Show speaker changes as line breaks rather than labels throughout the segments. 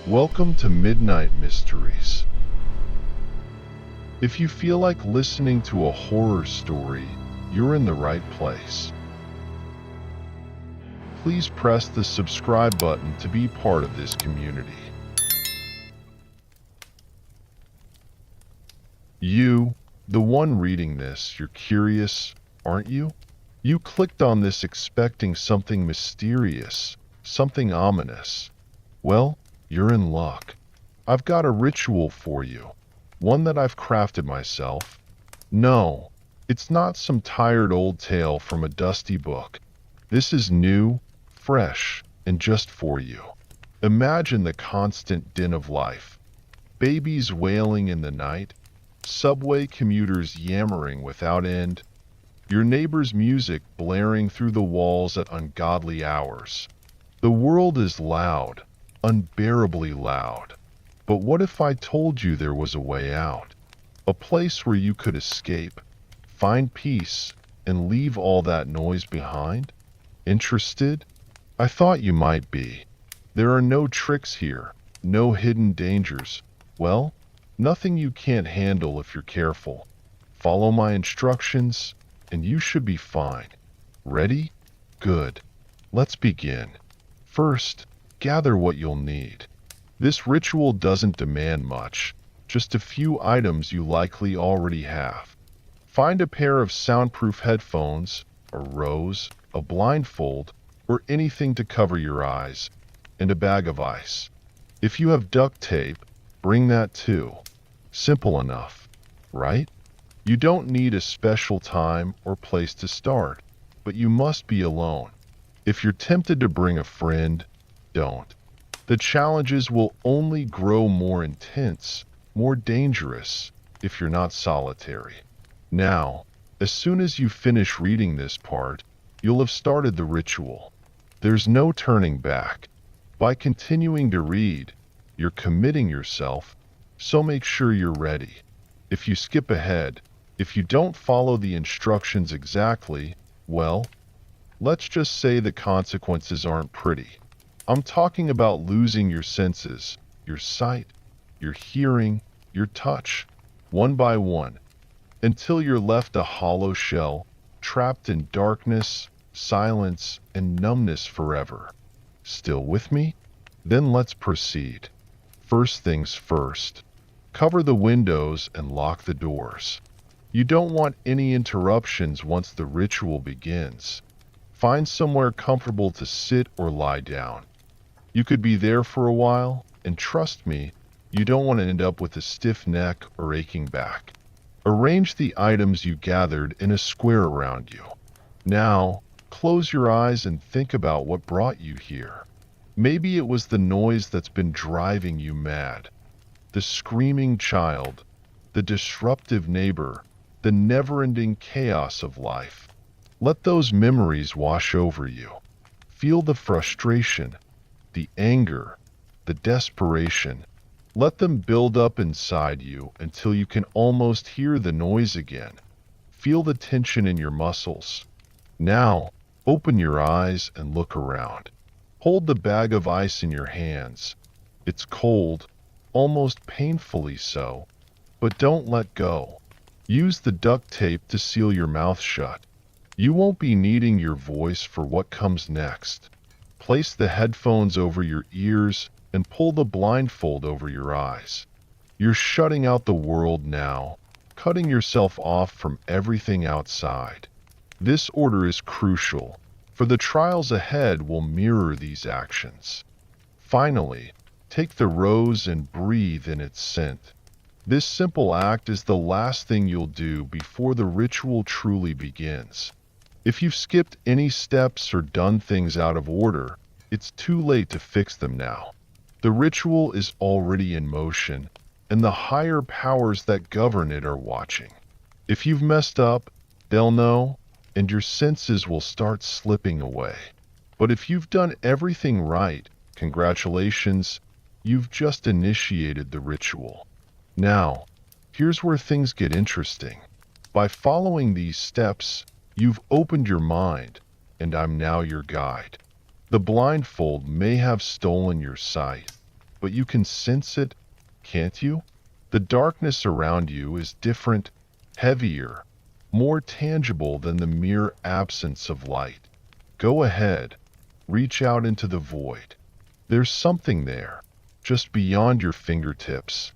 Welcome to Midnight Mysteries. If you feel like listening to a horror story, you're in the right place. Please press the subscribe button to be part of this community. You, the one reading this, you're curious, aren't you? You clicked on this expecting something mysterious, something ominous. Well, you're in luck. I've got a ritual for you, one that I've crafted myself. No, it's not some tired old tale from a dusty book. This is new, fresh, and just for you. Imagine the constant din of life. Babies wailing in the night, subway commuters yammering without end, your neighbor's music blaring through the walls at ungodly hours. The world is loud, unbearably loud. But what if I told you there was a way out? A place where you could escape, find peace, and leave all that noise behind? Interested? I thought you might be. There are no tricks here, no hidden dangers. Well, nothing you can't handle if you're careful. Follow my instructions, and you should be fine. Ready? Good. Let's begin. First, gather what you'll need. This ritual doesn't demand much, just a few items you likely already have. Find a pair of soundproof headphones, a rose, a blindfold, or anything to cover your eyes, and a bag of ice. If you have duct tape, bring that too. Simple enough, right? You don't need a special time or place to start, but you must be alone. If you're tempted to bring a friend, don't. The challenges will only grow more intense, more dangerous, if you're not solitary. Now, as soon as you finish reading this part, you'll have started the ritual. There's no turning back. By continuing to read, you're committing yourself, so make sure you're ready. If you skip ahead, if you don't follow the instructions exactly, well, let's just say the consequences aren't pretty. I'm talking about losing your senses, your sight, your hearing, your touch, one by one, until you're left a hollow shell, trapped in darkness, silence, and numbness forever. Still with me? Then let's proceed. First things first. Cover the windows and lock the doors. You don't want any interruptions once the ritual begins. Find somewhere comfortable to sit or lie down. You could be there for a while, and trust me, you don't want to end up with a stiff neck or aching back. Arrange the items you gathered in a square around you. Now, close your eyes and think about what brought you here. Maybe it was the noise that's been driving you mad. The screaming child, the disruptive neighbor, the never-ending chaos of life. Let those memories wash over you. Feel the frustration, the anger, the desperation. Let them build up inside you until you can almost hear the noise again. Feel the tension in your muscles. Now, open your eyes and look around. Hold the bag of ice in your hands. It's cold, almost painfully so, but don't let go. Use the duct tape to seal your mouth shut. You won't be needing your voice for what comes next. Place the headphones over your ears and pull the blindfold over your eyes. You're shutting out the world now, cutting yourself off from everything outside. This order is crucial, for the trials ahead will mirror these actions. Finally, take the rose and breathe in its scent. This simple act is the last thing you'll do before the ritual truly begins. If you've skipped any steps or done things out of order, it's too late to fix them now. The ritual is already in motion, and the higher powers that govern it are watching. If you've messed up, they'll know, and your senses will start slipping away. But if you've done everything right, congratulations, you've just initiated the ritual. Now, here's where things get interesting. By following these steps, you've opened your mind, and I'm now your guide. The blindfold may have stolen your sight, but you can sense it, can't you? The darkness around you is different, heavier, more tangible than the mere absence of light. Go ahead, reach out into the void. There's something there, just beyond your fingertips.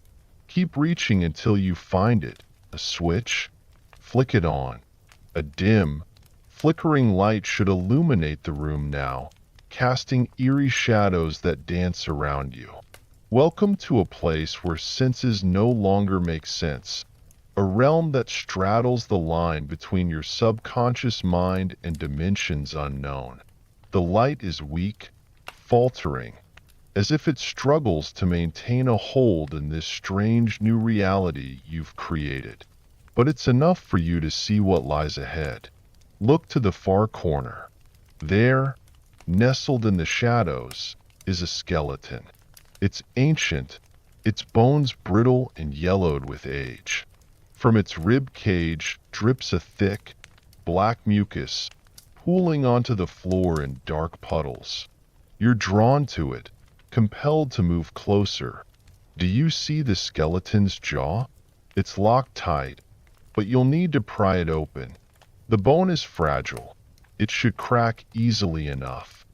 Keep reaching until you find it. A switch? Flick it on. A dim, flickering light should illuminate the room now, casting eerie shadows that dance around you. Welcome to a place where senses no longer make sense, a realm that straddles the line between your subconscious mind and dimensions unknown. The light is weak, faltering, as if it struggles to maintain a hold in this strange new reality you've created. But it's enough for you to see what lies ahead. Look to the far corner. There, nestled in the shadows, is a skeleton. It's ancient, its bones brittle and yellowed with age. From its rib cage drips a thick, black mucus, pooling onto the floor in dark puddles. You're drawn to it, compelled to move closer. Do you see the skeleton's jaw? It's locked tight, but you'll need to pry it open. The bone is fragile. It should crack easily enough.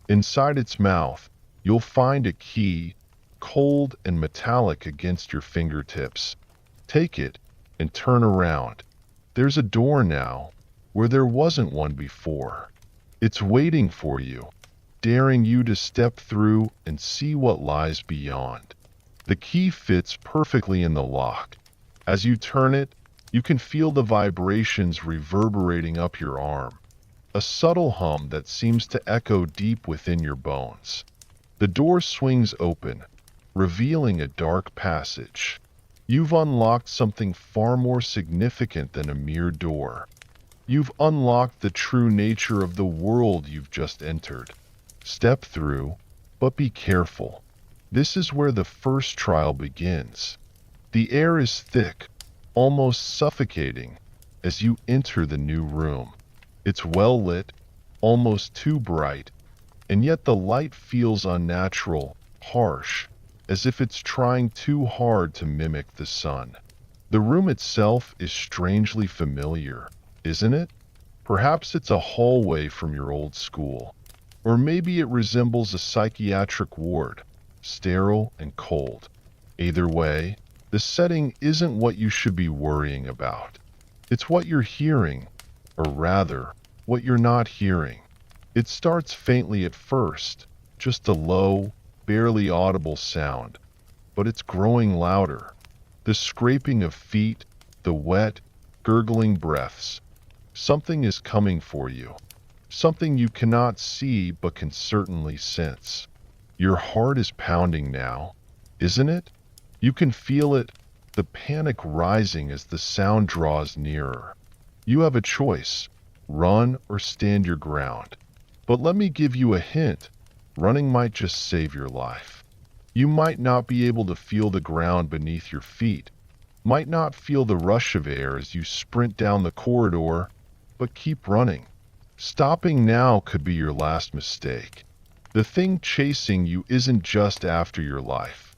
Inside its mouth, you'll find a key, cold and metallic against your fingertips. Take it and turn around. There's a door now, where there wasn't one before. It's waiting for you, daring you to step through and see what lies beyond. The key fits perfectly in the lock. As you turn it, you can feel the vibrations reverberating up your arm, a subtle hum that seems to echo deep within your bones. The door swings open, revealing a dark passage. You've unlocked something far more significant than a mere door. You've unlocked the true nature of the world you've just entered. Step through, but be careful. This is where the first trial begins. The air is thick, almost suffocating, as you enter the new room. It's well lit, almost too bright, and yet the light feels unnatural, harsh, as if it's trying too hard to mimic the sun. The room itself is strangely familiar, isn't it? Perhaps it's a hallway from your old school, or maybe it resembles a psychiatric ward, sterile and cold. Either way, the setting isn't what you should be worrying about. It's what you're hearing, or rather, what you're not hearing. It starts faintly at first, just a low, barely audible sound, but it's growing louder. The scraping of feet, the wet, gurgling breaths. Something is coming for you. Something you cannot see but can certainly sense. Your heart is pounding now, isn't it? You can feel it, the panic rising as the sound draws nearer. You have a choice, run or stand your ground. But let me give you a hint. Running might just save your life. You might not be able to feel the ground beneath your feet, might not feel the rush of air as you sprint down the corridor, but keep running. Stopping now could be your last mistake. The thing chasing you isn't just after your life.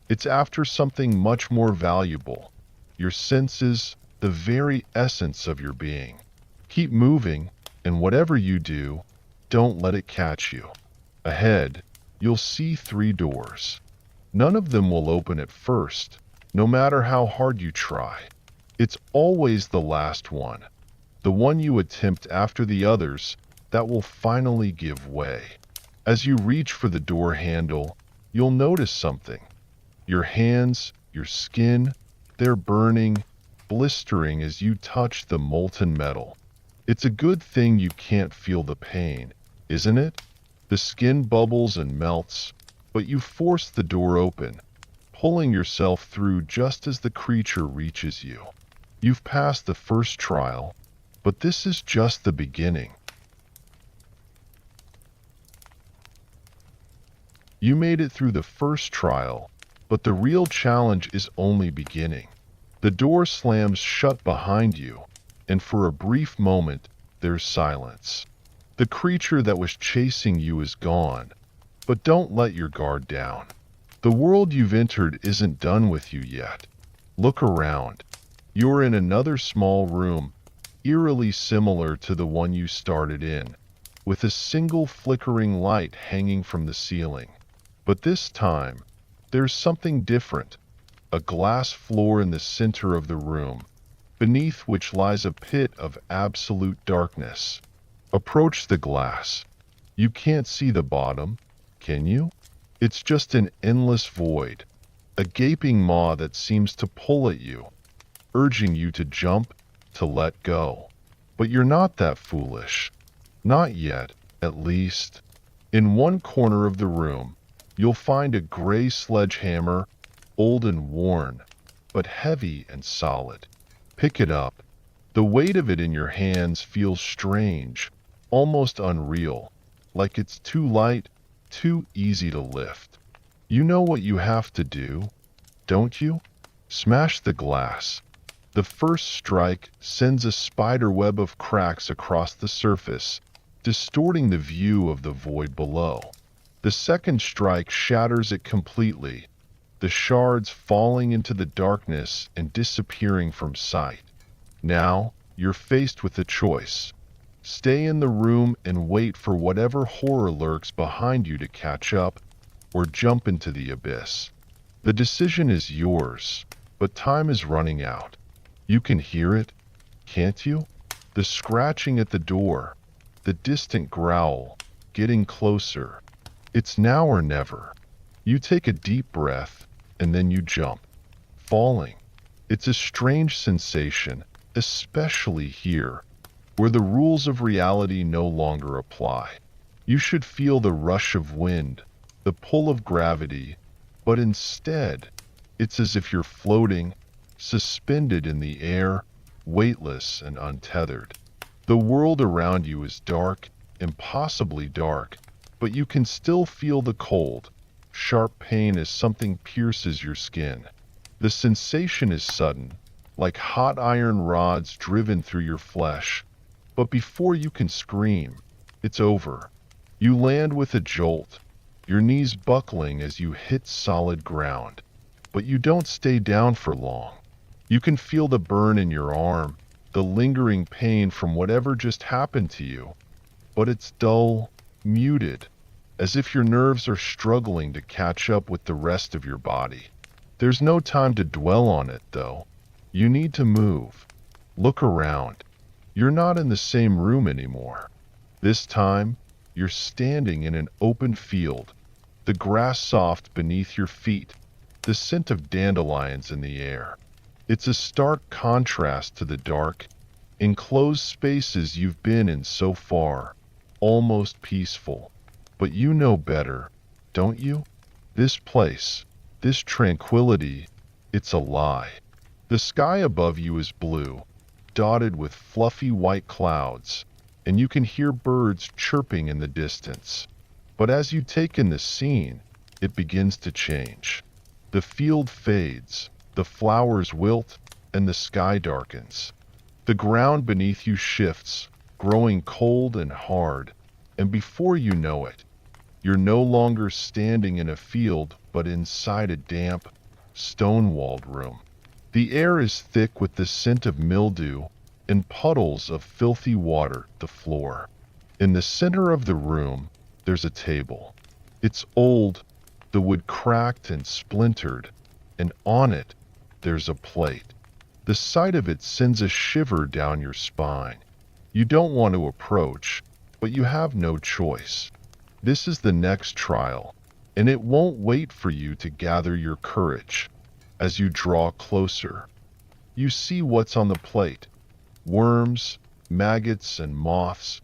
It's after something much more valuable. Your senses, the very essence of your being. Keep moving, and whatever you do, don't let it catch you. Ahead, you'll see 3 doors. None of them will open at first, no matter how hard you try. It's always the last one, the one you attempt after the others, that will finally give way. As you reach for the door handle, you'll notice something. Your hands, your skin, they're burning, blistering as you touch the molten metal. It's a good thing you can't feel the pain, isn't it? The skin bubbles and melts, but you force the door open, pulling yourself through just as the creature reaches you. You've passed the first trial, but this is just the beginning. You made it through the first trial, but the real challenge is only beginning. The door slams shut behind you, and for a brief moment, there's silence. The creature that was chasing you is gone, but don't let your guard down. The world you've entered isn't done with you yet. Look around. You're in another small room, eerily similar to the one you started in, with a single flickering light hanging from the ceiling. But this time, there's something different. A glass floor in the center of the room, beneath which lies a pit of absolute darkness. Approach the glass. You can't see the bottom, can you? It's just an endless void, a gaping maw that seems to pull at you, urging you to jump, to let go. But you're not that foolish. Not yet, at least. In one corner of the room, you'll find a gray sledgehammer, old and worn, but heavy and solid. Pick it up. The weight of it in your hands feels strange, almost unreal, like it's too light, too easy to lift. You know what you have to do, don't you? Smash the glass. The first strike sends a spider web of cracks across the surface, distorting the view of the void below. The second strike shatters it completely, the shards falling into the darkness and disappearing from sight. Now, you're faced with a choice. Stay in the room and wait for whatever horror lurks behind you to catch up, or jump into the abyss. The decision is yours, but time is running out. You can hear it, can't you? The scratching at the door, the distant growl, getting closer. It's now or never. You take a deep breath, and then you jump, falling. It's a strange sensation, especially here, where the rules of reality no longer apply. You should feel the rush of wind, the pull of gravity, but instead, it's as if you're floating, suspended in the air, weightless and untethered. The world around you is dark, impossibly dark, but you can still feel the cold, sharp pain as something pierces your skin. The sensation is sudden, like hot iron rods driven through your flesh. But before you can scream, it's over. You land with a jolt, your knees buckling as you hit solid ground. But you don't stay down for long. You can feel the burn in your arm, the lingering pain from whatever just happened to you. But it's dull, muted, as if your nerves are struggling to catch up with the rest of your body. There's no time to dwell on it, though. You need to move. Look around. You're not in the same room anymore. This time, you're standing in an open field, the grass soft beneath your feet, the scent of dandelions in the air. It's a stark contrast to the dark, enclosed spaces you've been in so far, almost peaceful. But you know better, don't you? This place, this tranquility, it's a lie. The sky above you is blue, dotted with fluffy white clouds, and you can hear birds chirping in the distance. But as you take in the scene, it begins to change. The field fades, the flowers wilt, and the sky darkens. The ground beneath you shifts, growing cold and hard, and before you know it, you're no longer standing in a field, but inside a damp, stone-walled room. The air is thick with the scent of mildew and puddles of filthy water the floor. In the center of the room, there's a table. It's old, the wood cracked and splintered, and on it, there's a plate. The sight of it sends a shiver down your spine. You don't want to approach, but you have no choice. This is the next trial, and it won't wait for you to gather your courage. As you draw closer, you see what's on the plate. Worms, maggots, and moths,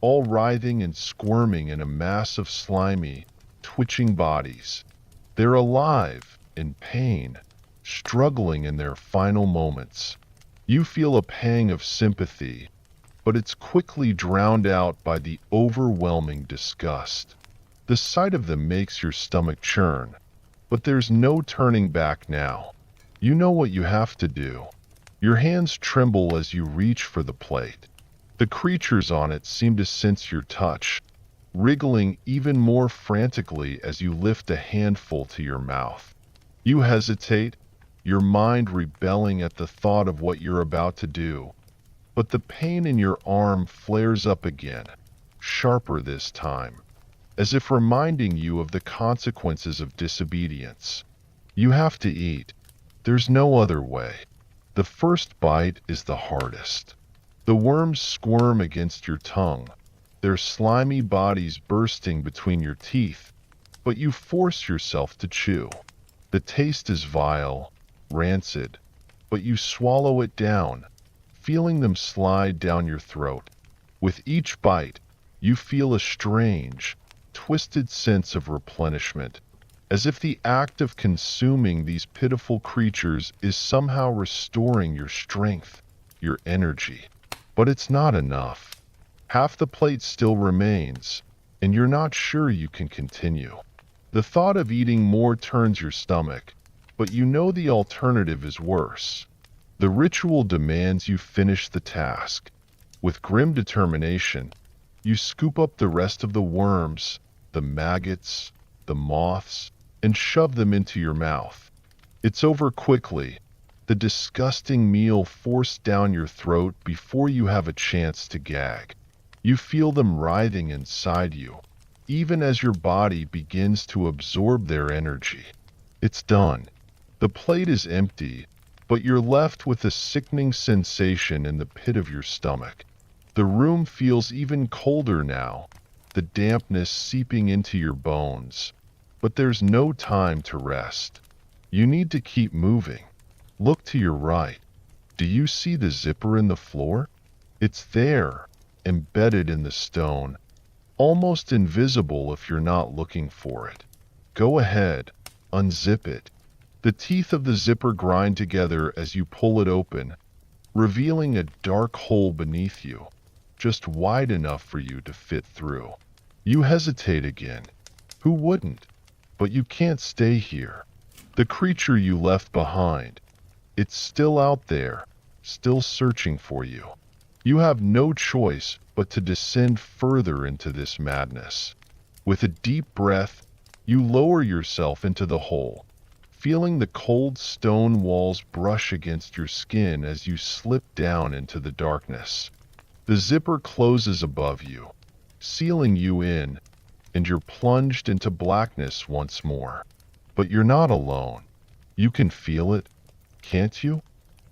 all writhing and squirming in a mass of slimy, twitching bodies. They're alive, in pain, struggling in their final moments. You feel a pang of sympathy, but it's quickly drowned out by the overwhelming disgust. The sight of them makes your stomach churn, but there's no turning back now. You know what you have to do. Your hands tremble as you reach for the plate. The creatures on it seem to sense your touch. wriggling even more frantically as you lift a handful to your mouth. You hesitate, your mind rebelling at the thought of what you're about to do. But the pain in your arm flares up again, sharper this time, as if reminding you of the consequences of disobedience. You have to eat. There's no other way. The first bite is the hardest. The worms squirm against your tongue, their slimy bodies bursting between your teeth, but you force yourself to chew. The taste is vile, rancid, but you swallow it down, feeling them slide down your throat. With each bite, you feel a strange, twisted sense of replenishment, as if the act of consuming these pitiful creatures is somehow restoring your strength, your energy. But it's not enough. Half the plate still remains, and you're not sure you can continue. The thought of eating more turns your stomach, but you know the alternative is worse. The ritual demands you finish the task. With grim determination, you scoop up the rest of the worms, the maggots, the moths, and shove them into your mouth. It's over quickly, the disgusting meal forced down your throat before you have a chance to gag. You feel them writhing inside you, even as your body begins to absorb their energy. It's done. The plate is empty, but you're left with a sickening sensation in the pit of your stomach. The room feels even colder now, the dampness seeping into your bones. But there's no time to rest. You need to keep moving. Look to your right. Do you see the zipper in the floor? It's there, embedded in the stone, almost invisible if you're not looking for it. Go ahead, unzip it. The teeth of the zipper grind together as you pull it open, revealing a dark hole beneath you, just wide enough for you to fit through. You hesitate again. Who wouldn't? But you can't stay here. The creature you left behind, it's still out there, still searching for you. You have no choice but to descend further into this madness. With a deep breath, you lower yourself into the hole, feeling the cold stone walls brush against your skin as you slip down into the darkness. The zipper closes above you, sealing you in, and you're plunged into blackness once more. But you're not alone. You can feel it, can't you?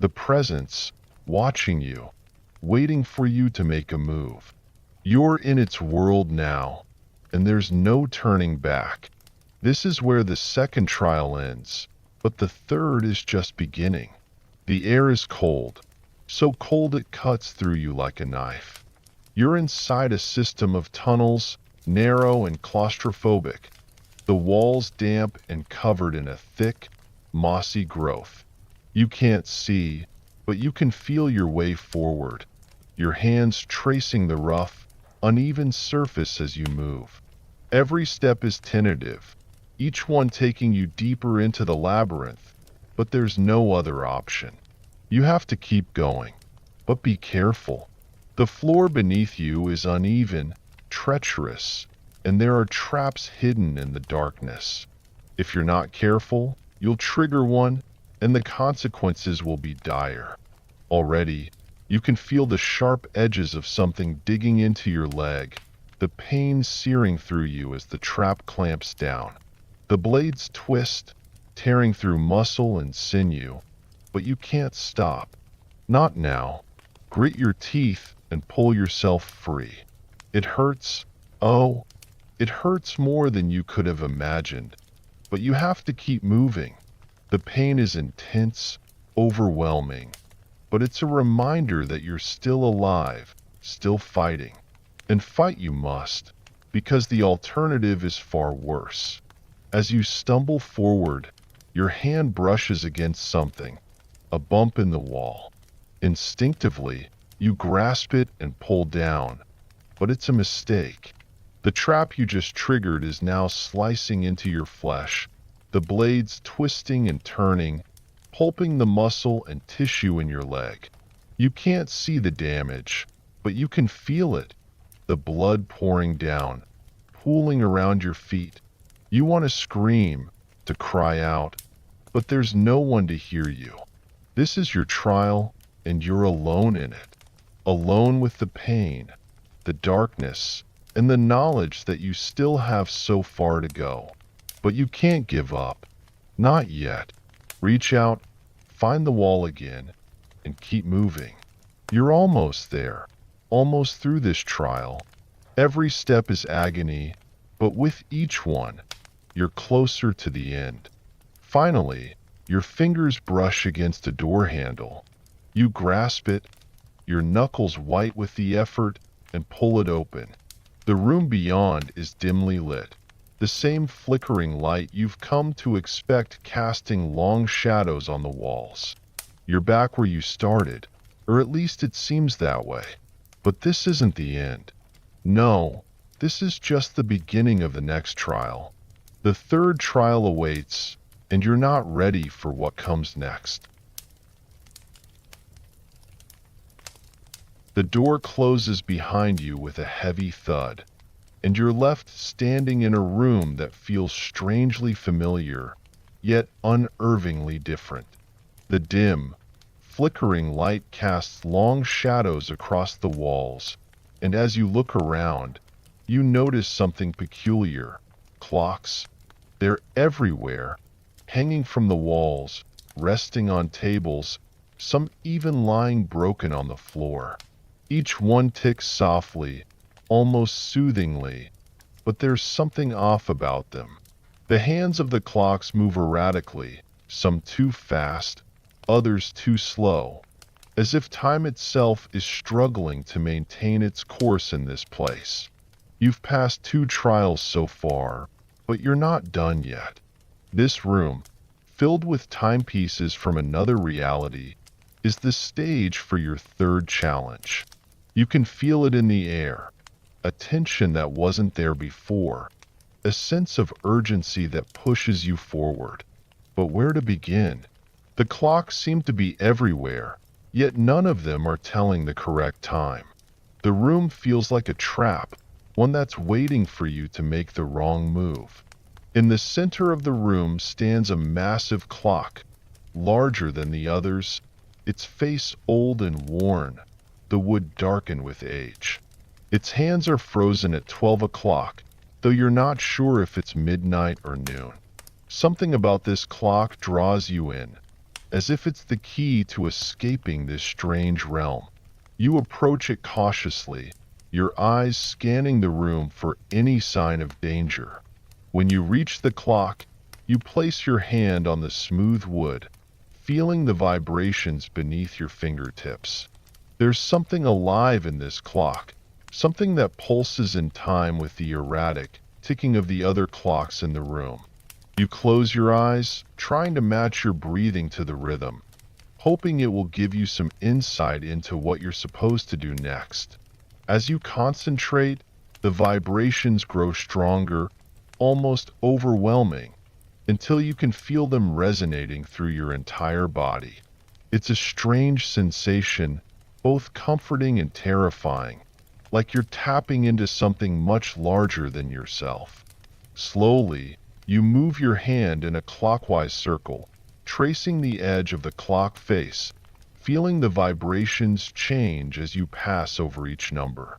The presence, watching you, waiting for you to make a move. You're in its world now, and there's no turning back. This is where the second trial ends, but the third is just beginning. The air is cold, so cold it cuts through you like a knife. You're inside a system of tunnels, narrow and claustrophobic, the walls damp and covered in a thick, mossy growth. You can't see, but you can feel your way forward, your hands tracing the rough, uneven surface as you move. Every step is tentative, each one taking you deeper into the labyrinth, but there's no other option. You have to keep going, but be careful. The floor beneath you is uneven, treacherous, and there are traps hidden in the darkness. If you're not careful, you'll trigger one, and the consequences will be dire. Already, you can feel the sharp edges of something digging into your leg, the pain searing through you as the trap clamps down. The blades twist, tearing through muscle and sinew, but you can't stop. Not now. Grit your teeth and pull yourself free. It hurts. Oh, it hurts more than you could have imagined, but you have to keep moving. The pain is intense, overwhelming, but it's a reminder that you're still alive, still fighting. And fight you must, because the alternative is far worse. As you stumble forward, your hand brushes against something, a bump in the wall. Instinctively, you grasp it and pull down, but it's a mistake. The trap you just triggered is now slicing into your flesh, the blades twisting and turning, pulping the muscle and tissue in your leg. You can't see the damage, but you can feel it, the blood pouring down, pooling around your feet. You want to scream, to cry out, but there's no one to hear you. This is your trial, and you're alone in it. Alone with the pain, the darkness, and the knowledge that you still have so far to go. But you can't give up. Not yet. Reach out, find the wall again, and keep moving. You're almost there, almost through this trial. Every step is agony, but with each one, you're closer to the end. Finally, your fingers brush against a door handle. You grasp it, your knuckles white with the effort, and pull it open. The room beyond is dimly lit, the same flickering light you've come to expect casting long shadows on the walls. You're back where you started, or at least it seems that way. But this isn't the end. No, this is just the beginning of the next trial. The third trial awaits, and you're not ready for what comes next. The door closes behind you with a heavy thud, and you're left standing in a room that feels strangely familiar, yet unnervingly different. The dim, flickering light casts long shadows across the walls, and as you look around, you notice something peculiar. Clocks. They're everywhere, hanging from the walls, resting on tables, some even lying broken on the floor. Each one ticks softly, almost soothingly, but there's something off about them. The hands of the clocks move erratically, some too fast, others too slow, as if time itself is struggling to maintain its course in this place. You've passed 2 trials so far, but you're not done yet. This room, filled with timepieces from another reality, is the stage for your third challenge. You can feel it in the air, a tension that wasn't there before, a sense of urgency that pushes you forward. But where to begin? The clocks seem to be everywhere, yet none of them are telling the correct time. The room feels like a trap, one that's waiting for you to make the wrong move. In the center of the room stands a massive clock, larger than the others, its face old and worn, the wood darkened with age. Its hands are frozen at 12 o'clock, though you're not sure if it's midnight or noon. Something about this clock draws you in, as if it's the key to escaping this strange realm. You approach it cautiously, your eyes scanning the room for any sign of danger. When you reach the clock, you place your hand on the smooth wood, feeling the vibrations beneath your fingertips. There's something alive in this clock, something that pulses in time with the erratic ticking of the other clocks in the room. You close your eyes, trying to match your breathing to the rhythm, hoping it will give you some insight into what you're supposed to do next. As you concentrate, the vibrations grow stronger, almost overwhelming, until you can feel them resonating through your entire body. It's a strange sensation, both comforting and terrifying, like you're tapping into something much larger than yourself. Slowly, you move your hand in a clockwise circle, tracing the edge of the clock face, feeling the vibrations change as you pass over each number.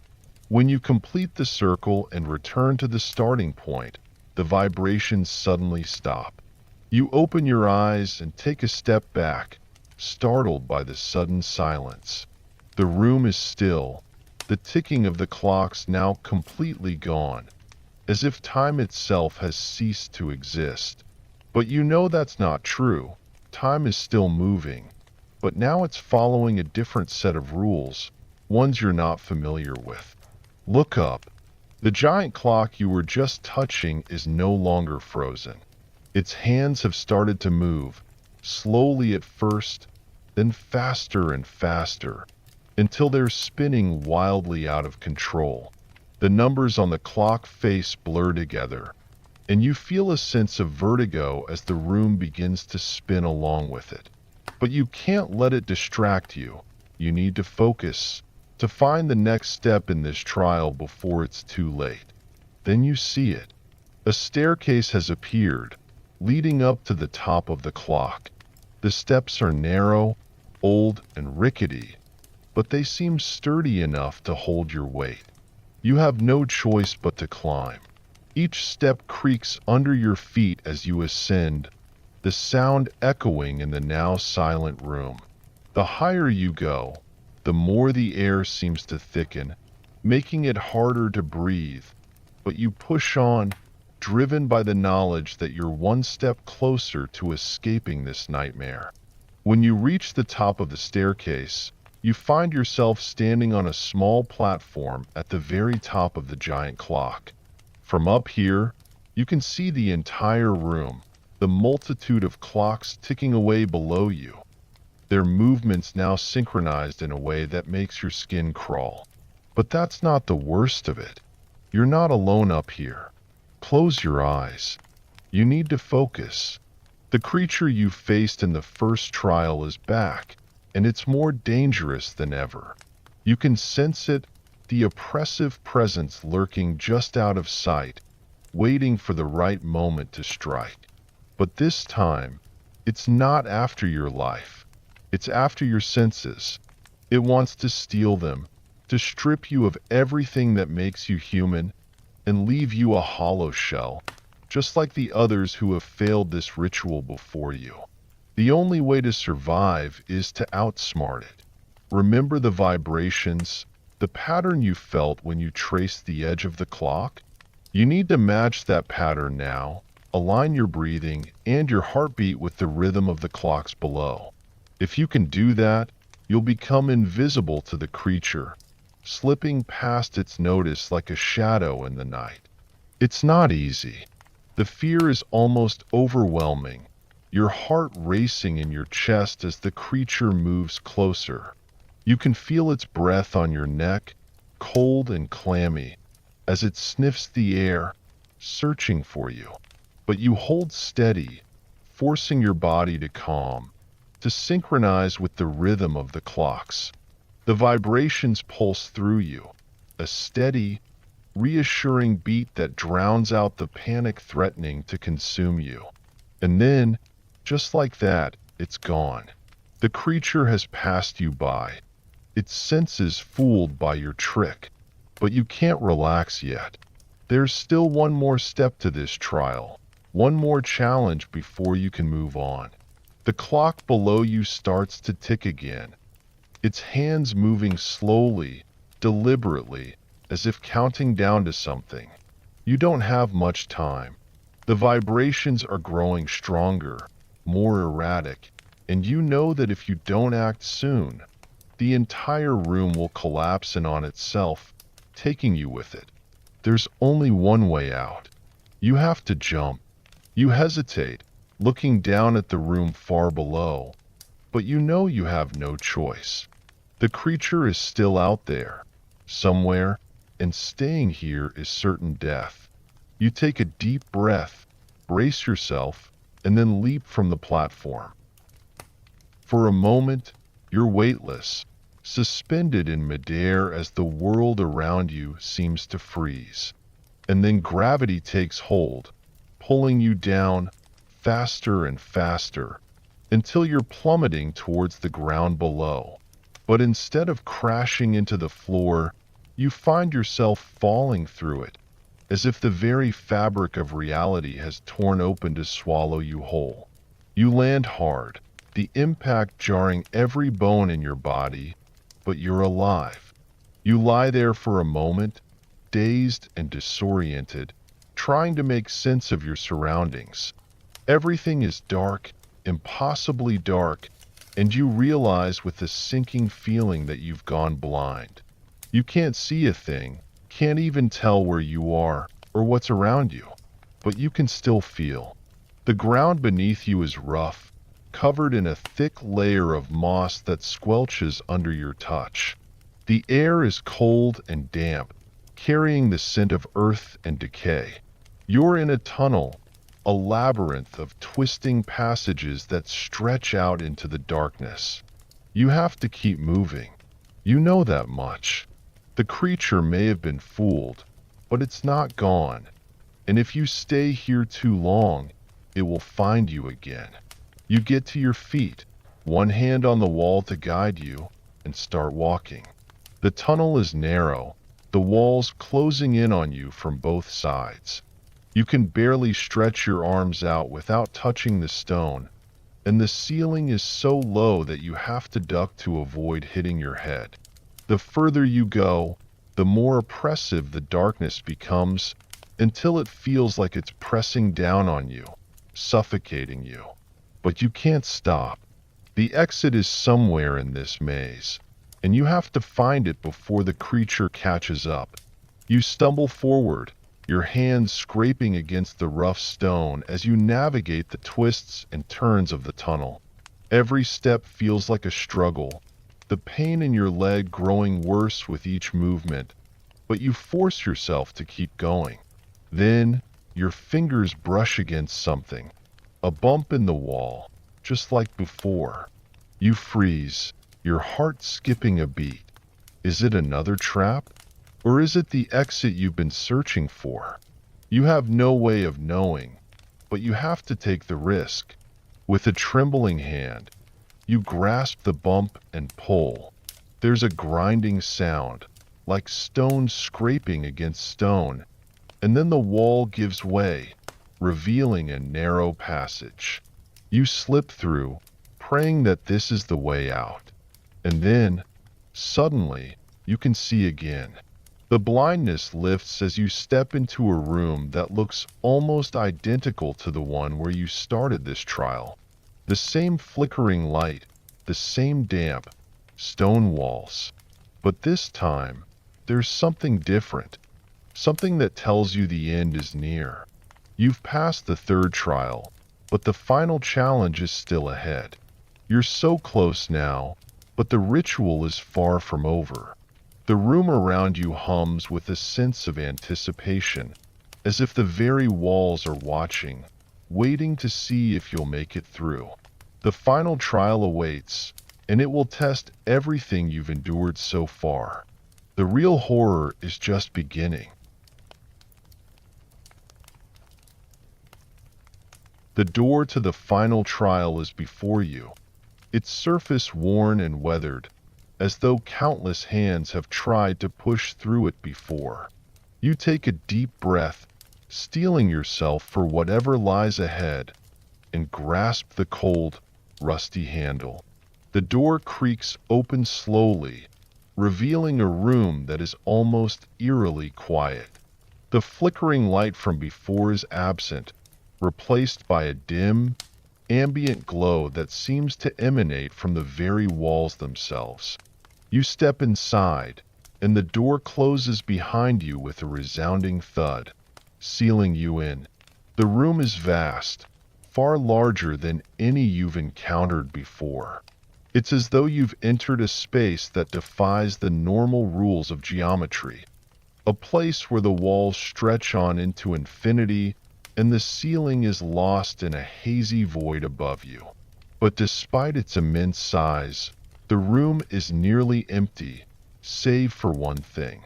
When you complete the circle and return to the starting point, the vibrations suddenly stop. You open your eyes and take a step back, startled by the sudden silence. The room is still, the ticking of the clocks now completely gone, as if time itself has ceased to exist. But you know that's not true. Time is still moving, but now it's following a different set of rules, ones you're not familiar with. Look up. The giant clock you were just touching is no longer frozen. Its hands have started to move, slowly at first, then faster and faster, until they're spinning wildly out of control. The numbers on the clock face blur together, and you feel a sense of vertigo as the room begins to spin along with it. But you can't let it distract you. You need to focus, to find the next step in this trial before it's too late. Then you see it. A staircase has appeared, leading up to the top of the clock. The steps are narrow, old, and rickety, but they seem sturdy enough to hold your weight. You have no choice but to climb. Each step creaks under your feet as you ascend, the sound echoing in the now silent room. The higher you go, the more the air seems to thicken, making it harder to breathe. But you push on, driven by the knowledge that you're one step closer to escaping this nightmare. When you reach the top of the staircase, you find yourself standing on a small platform at the very top of the giant clock. From up here, you can see the entire room, the multitude of clocks ticking away below you, their movements now synchronized in a way that makes your skin crawl. But that's not the worst of it. You're not alone up here. Close your eyes. You need to focus. The creature you faced in the first trial is back, and it's more dangerous than ever. You can sense it, the oppressive presence lurking just out of sight, waiting for the right moment to strike. But this time, it's not after your life. It's after your senses. It wants to steal them, to strip you of everything that makes you human, and leave you a hollow shell, just like the others who have failed this ritual before you. The only way to survive is to outsmart it. Remember the vibrations, the pattern you felt when you traced the edge of the clock? You need to match that pattern now, align your breathing and your heartbeat with the rhythm of the clocks below. If you can do that, you'll become invisible to the creature, slipping past its notice like a shadow in the night. It's not easy. The fear is almost overwhelming, your heart racing in your chest as the creature moves closer. You can feel its breath on your neck, cold and clammy, as it sniffs the air, searching for you. But you hold steady, forcing your body to calm, to synchronize with the rhythm of the clocks. The vibrations pulse through you, a steady, reassuring beat that drowns out the panic threatening to consume you. And then, just like that, it's gone. The creature has passed you by, its senses fooled by your trick. But you can't relax yet. There's still one more step to this trial, one more challenge before you can move on. The clock below you starts to tick again, its hands moving slowly, deliberately, as if counting down to something. You don't have much time. The vibrations are growing stronger, more erratic, and you know that if you don't act soon, the entire room will collapse in on itself, taking you with it. There's only one way out. You have to jump. You hesitate, looking down at the room far below, but you know you have no choice. The creature is still out there, somewhere, and staying here is certain death. You take a deep breath, brace yourself, and then leap from the platform. For a moment, you're weightless, suspended in midair as the world around you seems to freeze. And then gravity takes hold, pulling you down faster and faster, until you're plummeting towards the ground below. But instead of crashing into the floor, you find yourself falling through it, as if the very fabric of reality has torn open to swallow you whole. You land hard, the impact jarring every bone in your body, but you're alive. You lie there for a moment, dazed and disoriented, trying to make sense of your surroundings. Everything is dark, impossibly dark, and you realize with a sinking feeling that you've gone blind. You can't see a thing, can't even tell where you are or what's around you, but you can still feel. The ground beneath you is rough, covered in a thick layer of moss that squelches under your touch. The air is cold and damp, carrying the scent of earth and decay. You're in a tunnel, a labyrinth of twisting passages that stretch out into the darkness. You have to keep moving. You know that much. The creature may have been fooled, but it's not gone. And if you stay here too long, it will find you again. You get to your feet, one hand on the wall to guide you, and start walking. The tunnel is narrow, the walls closing in on you from both sides. You can barely stretch your arms out without touching the stone, and the ceiling is so low that you have to duck to avoid hitting your head. The further you go, the more oppressive the darkness becomes, until it feels like it's pressing down on you, suffocating you. But you can't stop. The exit is somewhere in this maze, and you have to find it before the creature catches up. You stumble forward, your hands scraping against the rough stone as you navigate the twists and turns of the tunnel. Every step feels like a struggle, the pain in your leg growing worse with each movement, but you force yourself to keep going. Then, your fingers brush against something, a bump in the wall, just like before. You freeze, your heart skipping a beat. Is it another trap? Or is it the exit you've been searching for? You have no way of knowing, but you have to take the risk. With a trembling hand, you grasp the bump and pull. There's a grinding sound, like stone scraping against stone, and then the wall gives way, revealing a narrow passage. You slip through, praying that this is the way out. And then, suddenly, you can see again. The blindness lifts as you step into a room that looks almost identical to the one where you started this trial. The same flickering light, the same damp, stone walls. But this time, there's something different. Something that tells you the end is near. You've passed the third trial, but the final challenge is still ahead. You're so close now, but the ritual is far from over. The room around you hums with a sense of anticipation, as if the very walls are watching, waiting to see if you'll make it through. The final trial awaits, and it will test everything you've endured so far. The real horror is just beginning. The door to the final trial is before you, its surface worn and weathered, as though countless hands have tried to push through it before. You take a deep breath, steeling yourself for whatever lies ahead, and grasp the cold, rusty handle. The door creaks open slowly, revealing a room that is almost eerily quiet. The flickering light from before is absent, replaced by a dim, ambient glow that seems to emanate from the very walls themselves. You step inside, and the door closes behind you with a resounding thud, sealing you in. The room is vast, far larger than any you've encountered before. It's as though you've entered a space that defies the normal rules of geometry, a place where the walls stretch on into infinity and the ceiling is lost in a hazy void above you. But despite its immense size, the room is nearly empty, save for one thing.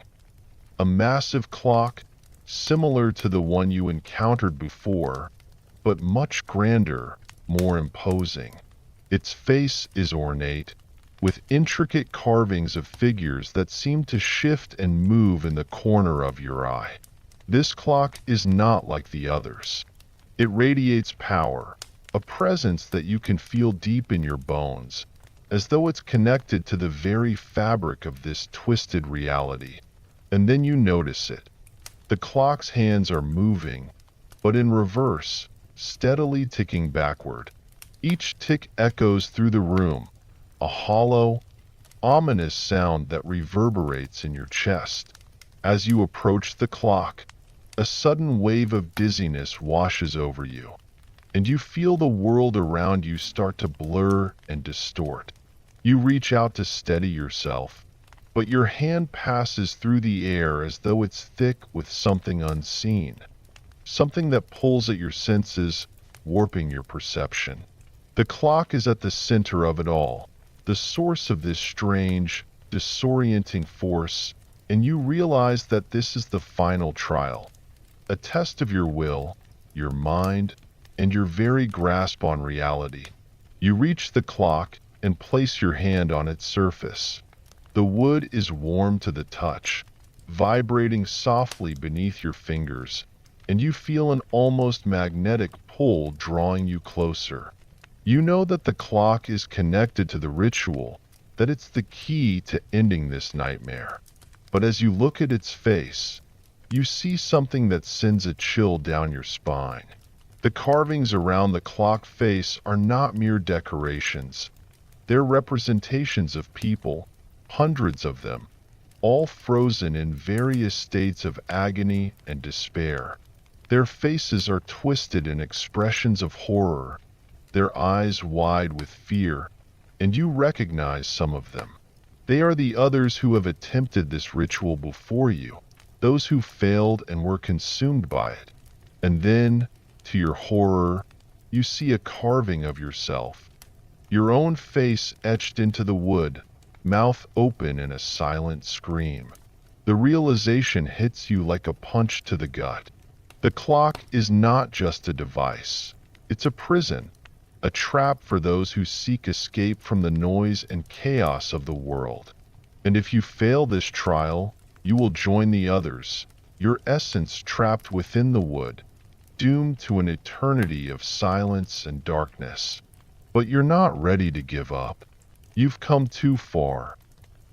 A massive clock, similar to the one you encountered before, but much grander, more imposing. Its face is ornate, with intricate carvings of figures that seem to shift and move in the corner of your eye. This clock is not like the others. It radiates power, a presence that you can feel deep in your bones, as though it's connected to the very fabric of this twisted reality. And then you notice it. The clock's hands are moving, but in reverse, steadily ticking backward. Each tick echoes through the room, a hollow, ominous sound that reverberates in your chest. As you approach the clock, a sudden wave of dizziness washes over you, and you feel the world around you start to blur and distort. You reach out to steady yourself, but your hand passes through the air as though it's thick with something unseen, something that pulls at your senses, warping your perception. The clock is at the center of it all, the source of this strange, disorienting force, and you realize that this is the final trial, a test of your will, your mind, and your very grasp on reality. You reach the clock and place your hand on its surface. The wood is warm to the touch, vibrating softly beneath your fingers, and you feel an almost magnetic pull drawing you closer. You know that the clock is connected to the ritual, that it's the key to ending this nightmare. But as you look at its face, you see something that sends a chill down your spine. The carvings around the clock face are not mere decorations. They're representations of people, hundreds of them, all frozen in various states of agony and despair. Their faces are twisted in expressions of horror, their eyes wide with fear, and you recognize some of them. They are the others who have attempted this ritual before you, those who failed and were consumed by it. And then, to your horror, you see a carving of yourself, your own face etched into the wood, mouth open in a silent scream. The realization hits you like a punch to the gut. The clock is not just a device. It's a prison, a trap for those who seek escape from the noise and chaos of the world. And if you fail this trial, you will join the others, your essence trapped within the wood, doomed to an eternity of silence and darkness. But you're not ready to give up. You've come too far,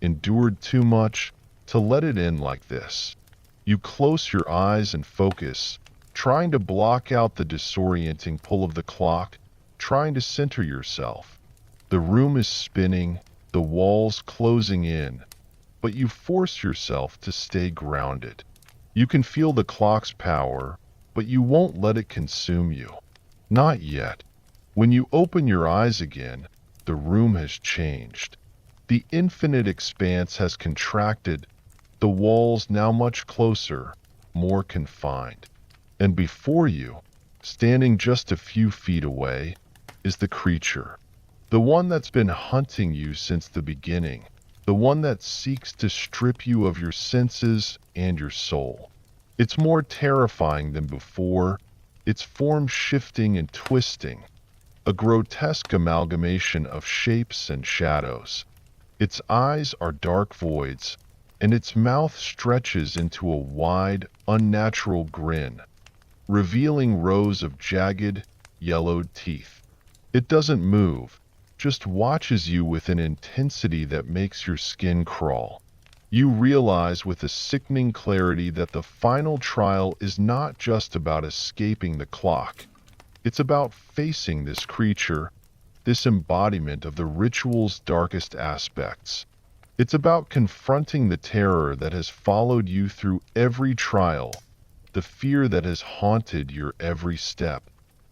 endured too much, to let it end like this. You close your eyes and focus, trying to block out the disorienting pull of the clock, trying to center yourself. The room is spinning, the walls closing in, but you force yourself to stay grounded. You can feel the clock's power, but you won't let it consume you. Not yet. When you open your eyes again, the room has changed. The infinite expanse has contracted, the walls now much closer, more confined. And before you, standing just a few feet away, is the creature. The one that's been hunting you since the beginning. The one that seeks to strip you of your senses and your soul. It's more terrifying than before, its form shifting and twisting, a grotesque amalgamation of shapes and shadows. Its eyes are dark voids, and its mouth stretches into a wide, unnatural grin, revealing rows of jagged, yellowed teeth. It doesn't move, just watches you with an intensity that makes your skin crawl. You realize with a sickening clarity that the final trial is not just about escaping the clock. It's about facing this creature, this embodiment of the ritual's darkest aspects. It's about confronting the terror that has followed you through every trial, the fear that has haunted your every step.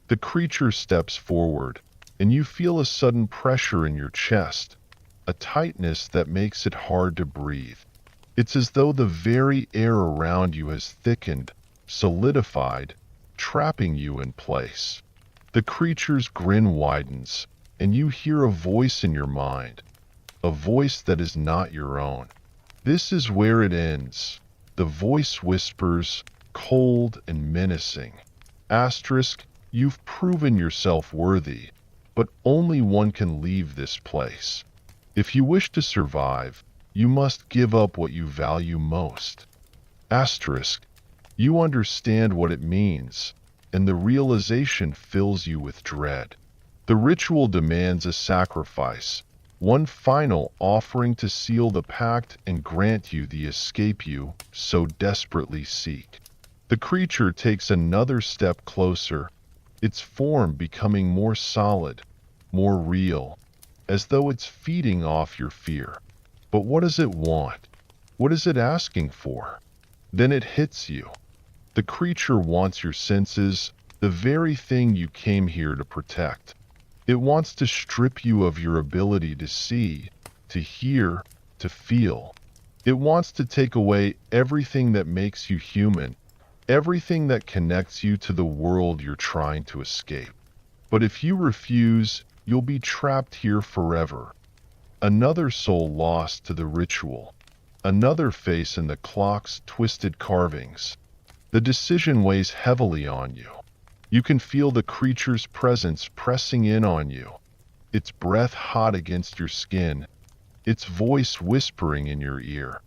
The creature steps forward, and you feel a sudden pressure in your chest, a tightness that makes it hard to breathe. It's as though the very air around you has thickened, solidified, trapping you in place. The creature's grin widens, and you hear a voice in your mind, a voice that is not your own. This is where it ends. The voice whispers, cold and menacing. Asterisk, you've proven yourself worthy, but only one can leave this place. If you wish to survive, you must give up what you value most. Asterisk, you understand what it means, and the realization fills you with dread. The ritual demands a sacrifice, one final offering to seal the pact and grant you the escape you so desperately seek. The creature takes another step closer, its form becoming more solid, more real, as though it's feeding off your fear. But what does it want? What is it asking for? Then it hits you. The creature wants your senses, the very thing you came here to protect. It wants to strip you of your ability to see, to hear, to feel. It wants to take away everything that makes you human, everything that connects you to the world you're trying to escape. But if you refuse, you'll be trapped here forever. Another soul lost to the ritual. another face in the clock's twisted carvings. The decision weighs heavily on you. You can feel the creature's presence pressing in on you, its breath hot against your skin, its voice whispering in your ear.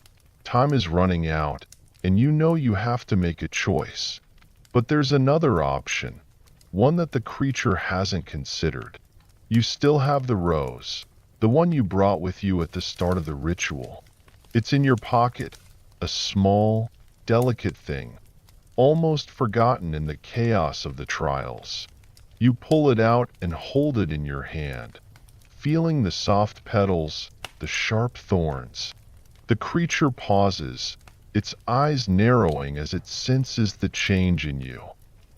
Time is running out, and you know you have to make a choice. But there's another option, one that the creature hasn't considered. You still have the rose, the one you brought with you at the start of the ritual. It's in your pocket, a small, delicate thing, almost forgotten in the chaos of the trials. You pull it out and hold it in your hand, feeling the soft petals, the sharp thorns. The creature pauses, its eyes narrowing as it senses the change in you.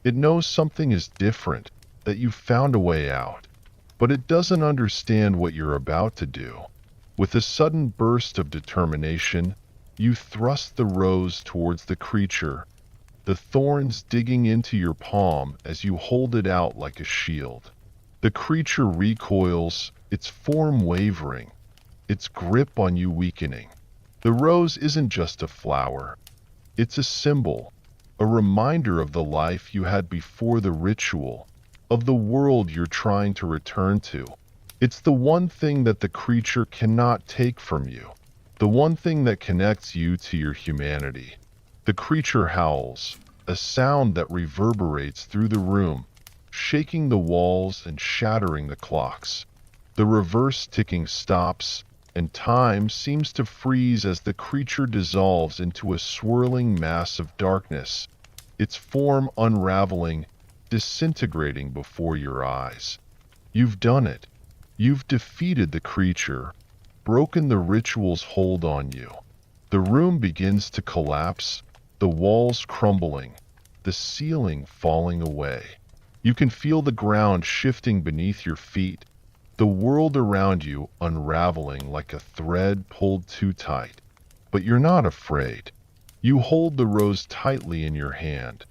It knows something is different, that you've found a way out, but it doesn't understand what you're about to do. With a sudden burst of determination, you thrust the rose towards the creature, the thorns digging into your palm as you hold it out like a shield. The creature recoils, its form wavering, its grip on you weakening. The rose isn't just a flower. It's a symbol, a reminder of the life you had before the ritual, of the world you're trying to return to. It's the one thing that the creature cannot take from you, the one thing that connects you to your humanity. The creature howls, a sound that reverberates through the room, shaking the walls and shattering the clocks. The reverse ticking stops, and time seems to freeze as the creature dissolves into a swirling mass of darkness, its form unraveling, disintegrating before your eyes. You've done it. You've defeated the creature, broken the ritual's hold on you. The room begins to collapse, the walls crumbling, the ceiling falling away. You can feel the ground shifting beneath your feet, the world around you unraveling like a thread pulled too tight. But you're not afraid. You hold the rose tightly in your hand,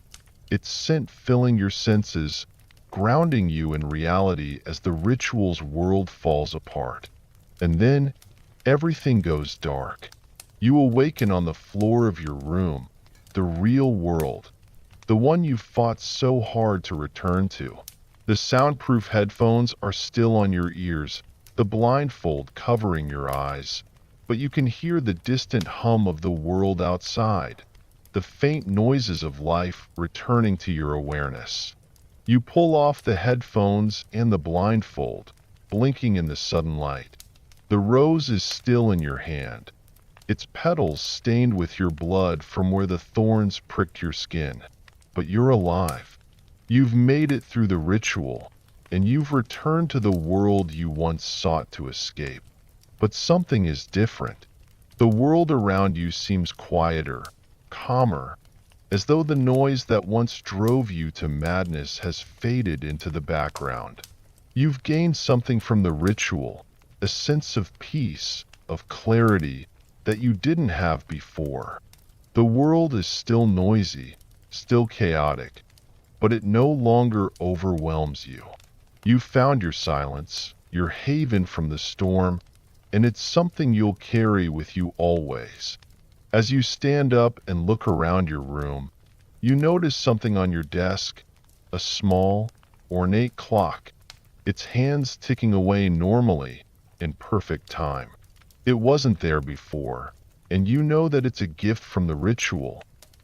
its scent filling your senses, grounding you in reality as the ritual's world falls apart. And then, everything goes dark. You awaken on the floor of your room, the real world, the one you've fought so hard to return to. The soundproof headphones are still on your ears, the blindfold covering your eyes, but you can hear the distant hum of the world outside, the faint noises of life returning to your awareness. You pull off the headphones and the blindfold, blinking in the sudden light. The rose is still in your hand, its petals stained with your blood from where the thorns pricked your skin. But you're alive. You've made it through the ritual, and you've returned to the world you once sought to escape. But something is different. The world around you seems quieter, calmer, as though the noise that once drove you to madness has faded into the background. You've gained something from the ritual, a sense of peace, of clarity that you didn't have before. The world is still noisy, still chaotic, but it no longer overwhelms you. You've found your silence, your haven from the storm, and it's something you'll carry with you always. As you stand up and look around your room, you notice something on your desk, a small, ornate clock, its hands ticking away normally, in perfect time. It wasn't there before, and you know that it's a gift from the ritual,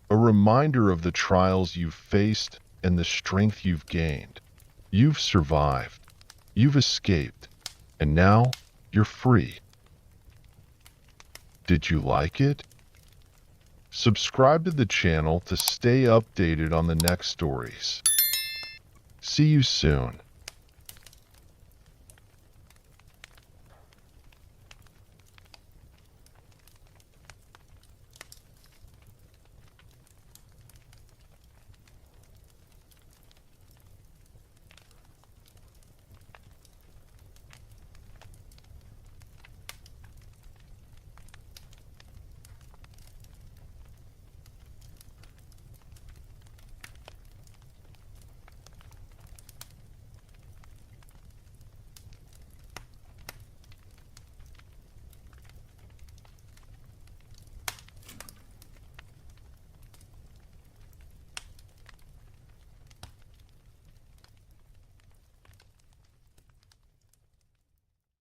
a reminder of the trials you've faced and the strength you've gained. You've survived. You've escaped. And now, you're free. Did you like it? Subscribe to the channel to stay updated on the next stories. See you soon.